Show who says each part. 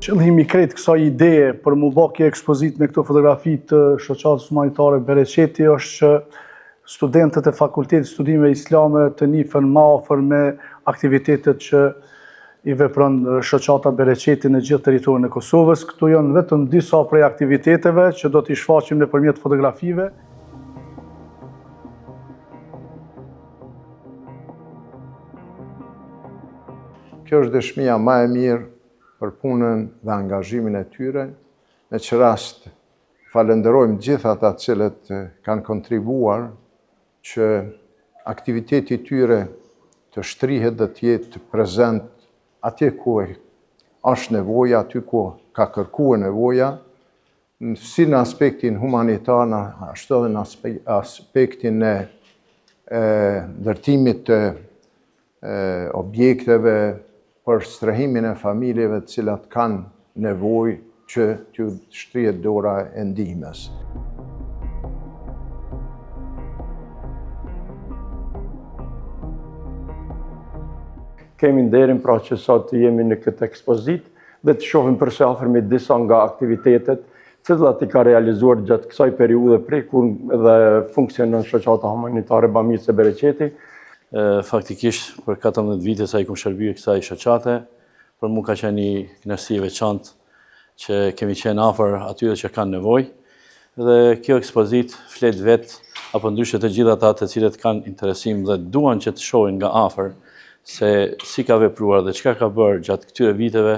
Speaker 1: Qëllimi i krejt kësaj ideje për mu bë kjo ekspozit me këto fotografi të shoqatës humanitare Bereqeti është që studentët e Fakultetit Studimeve Islame të njihen më afër me aktivitetet që i vepron shoqata Bereqeti në gjithë territorin e Kosovës. Këtu janë vetëm disa prej aktiviteteve që do t'i shfaqim nëpërmjet fotografive.
Speaker 2: Kjo është dëshmia më e mirë për punën dhe angazhimin e tyre, në që rast falenderojmë gjithë ata cilët kanë kontribuar që aktiviteti i tyre të shtrihet dhe të jetë prezent atje ku është nevoja, aty ku ka kërkuar nevoja, si në aspektin humanitar, ashtu edhe në aspektin e ndërtimit të objekteve për strehimin e familjeve të cilat kanë nevojë që t'ju shtrihet dora e ndihmës.
Speaker 3: Kemi nderin pra që sot jemi në këtë ekspozit dhe të shohim përse afërmit disa nga aktivitetet cilat i ka realizuar gjatë kësaj periudhe prej kur dhe funksionon shoqata humanitare Bamirës së Bereqeti.
Speaker 4: Faktikisht, për 14 vite sa i kum shërbyer kësaj shoqate, për mua ka qenë një kënaqësi e veçantë që kemi qenë afër atyre që kanë nevojë. Dhe kjo ekspozit flet vet apo ndryshe të gjithë ata të cilët kanë interesim dhe duan që të shohin nga afër se si ka vepruar dhe çka ka bërë gjatë këtyre viteve